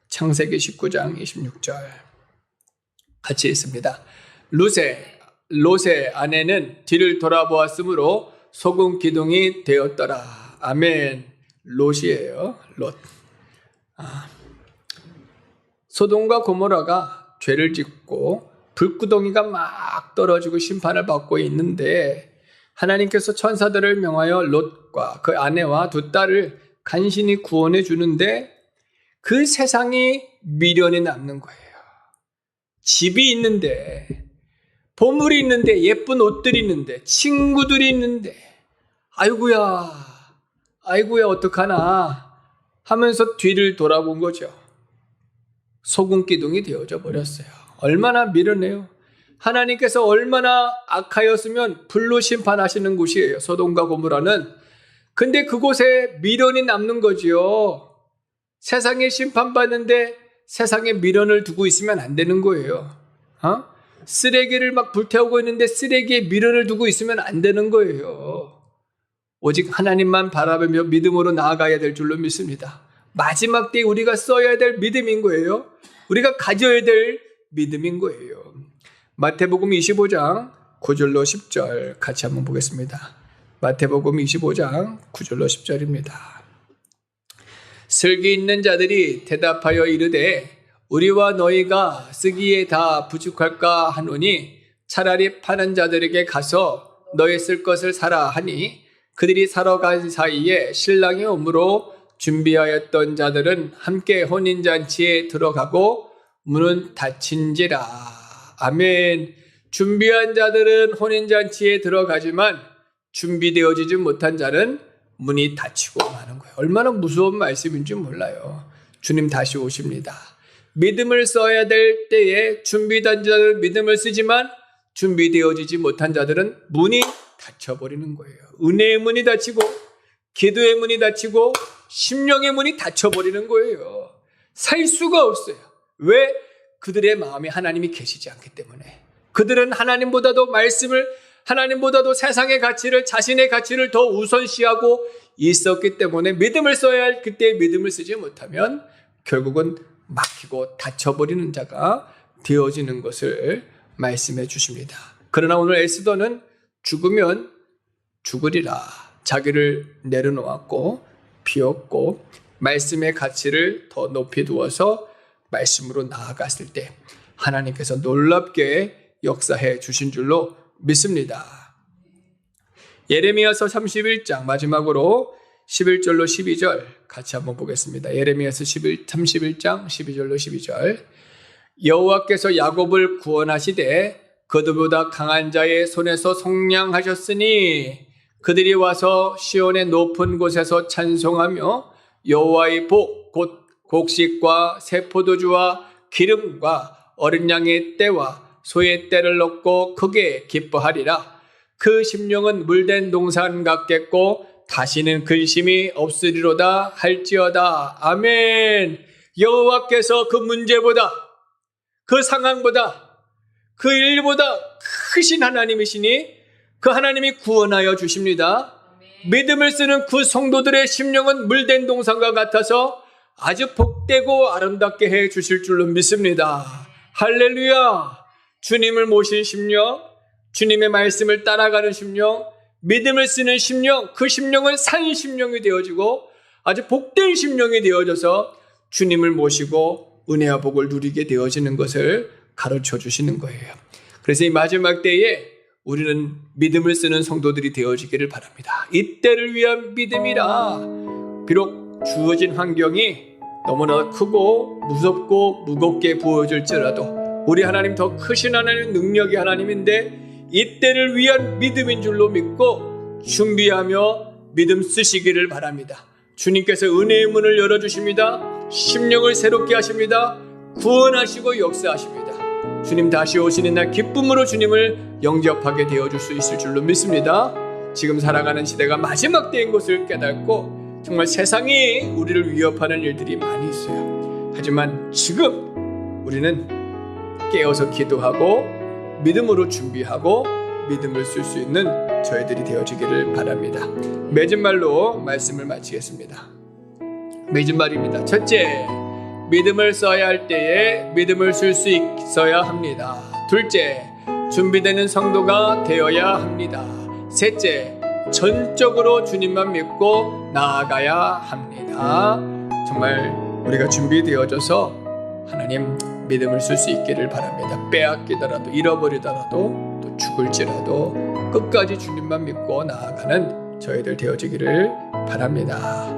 창세기 19장 26절 같이 읽습니다. 롯의 아내는 뒤를 돌아보았으므로 소금 기둥이 되었더라. 아멘. 롯이에요. 롯. 소돔과 고모라가 죄를 짓고 불구덩이가 막 떨어지고 심판을 받고 있는데 하나님께서 천사들을 명하여 롯과 그 아내와 두 딸을 간신히 구원해 주는데 그 세상이 미련이 남는 거예요. 집이 있는데, 보물이 있는데, 예쁜 옷들이 있는데, 친구들이 있는데, 아이고야 어떡하나 하면서 뒤를 돌아본 거죠. 소금기둥이 되어져 버렸어요. 얼마나 미련해요. 하나님께서 얼마나 악하였으면 불로 심판하시는 곳이에요. 소돔과 고모라는. 근데 그곳에 미련이 남는 거지요. 세상에 심판받는데 세상에 미련을 두고 있으면 안 되는 거예요. 쓰레기를 막 불태우고 있는데 쓰레기에 미련을 두고 있으면 안 되는 거예요. 오직 하나님만 바라보며 믿음으로 나아가야 될 줄로 믿습니다. 마지막 때에 우리가 써야 될 믿음인 거예요. 우리가 가져야 될 믿음인 거예요. 마태복음 25장 9절로 10절 같이 한번 보겠습니다. 마태복음 25장 9절로 10절입니다. 슬기 있는 자들이 대답하여 이르되 우리와 너희가 쓰기에 다 부족할까 하노니 차라리 파는 자들에게 가서 너희 쓸 것을 사라 하니 그들이 사러 간 사이에 신랑이 오므로 준비하였던 자들은 함께 혼인잔치에 들어가고 문은 닫힌지라. 아멘. 준비한 자들은 혼인잔치에 들어가지만 준비되어지지 못한 자는 문이 닫히고 마는 거예요. 얼마나 무서운 말씀인지 몰라요. 주님 다시 오십니다. 믿음을 써야 될 때에 준비된 자들은 믿음을 쓰지만 준비되어지지 못한 자들은 문이 닫혀버리는 거예요. 은혜의 문이 닫히고 기도의 문이 닫히고 심령의 문이 닫혀버리는 거예요. 살 수가 없어요. 왜? 그들의 마음에 하나님이 계시지 않기 때문에. 그들은 하나님보다도 말씀을, 하나님보다도 세상의 가치를, 자신의 가치를 더 우선시하고 있었기 때문에 믿음을 써야 할 그때 믿음을 쓰지 못하면 결국은 막히고 닫혀버리는 자가 되어지는 것을 말씀해 주십니다. 그러나 오늘 에스더는 죽으면 죽으리라 자기를 내려놓았고 비웠고 말씀의 가치를 더 높이 두어서 말씀으로 나아갔을 때 하나님께서 놀랍게 역사해 주신 줄로 믿습니다. 예레미야서 31장 마지막으로 11절로 12절 같이 한번 보겠습니다. 예레미야서 31장 12절로 12절. 여호와께서 야곱을 구원하시되 그들보다 강한 자의 손에서 속량하셨으니 그들이 와서 시온의 높은 곳에서 찬송하며 여호와의 복 곧 곡식과 새 포도주와 기름과 어린 양의 떼와 소의 떼를 넣고 크게 기뻐하리라. 그 심령은 물된 동산 같겠고 다시는 근심이 없으리로다 할지어다. 아멘. 여호와께서 그 문제보다 그 상황보다 그 일보다 크신 하나님이시니 그 하나님이 구원하여 주십니다. 믿음을 쓰는 그 성도들의 심령은 물된 동산과 같아서 아주 복되고 아름답게 해 주실 줄로 믿습니다. 할렐루야. 주님을 모신 심령, 주님의 말씀을 따라가는 심령, 믿음을 쓰는 심령, 그 심령은 산 심령이 되어지고 아주 복된 심령이 되어져서 주님을 모시고 은혜와 복을 누리게 되어지는 것을 가르쳐 주시는 거예요. 그래서 이 마지막 때에 우리는 믿음을 쓰는 성도들이 되어지기를 바랍니다. 이때를 위한 믿음이라. 비록 주어진 환경이 너무나 크고 무섭고 무겁게 보여질지라도 우리 하나님 더 크신 하나님, 능력의 하나님인데 이때를 위한 믿음인 줄로 믿고 준비하며 믿음 쓰시기를 바랍니다. 주님께서 은혜의 문을 열어주십니다. 심령을 새롭게 하십니다. 구원하시고 역사하십니다. 주님 다시 오시는 날 기쁨으로 주님을 영접하게 되어줄 수 있을 줄로 믿습니다. 지금 살아가는 시대가 마지막 때인 것을 깨닫고 정말 세상이 우리를 위협하는 일들이 많이 있어요. 하지만 지금 우리는 깨어서 기도하고 믿음으로 준비하고 믿음을 쓸 수 있는 저희들이 되어지기를 바랍니다. 맺은 말로 말씀을 마치겠습니다. 맺은 말입니다. 첫째, 믿음을 써야 할 때에 믿음을 쓸 수 있어야 합니다. 둘째, 준비되는 성도가 되어야 합니다. 셋째, 전적으로 주님만 믿고 나아가야 합니다. 정말 우리가 준비되어져서 하나님 믿음을 쓸 수 있기를 바랍니다. 빼앗기더라도 잃어버리더라도 또 죽을지라도 끝까지 주님만 믿고 나아가는 저희들 되어지기를 바랍니다.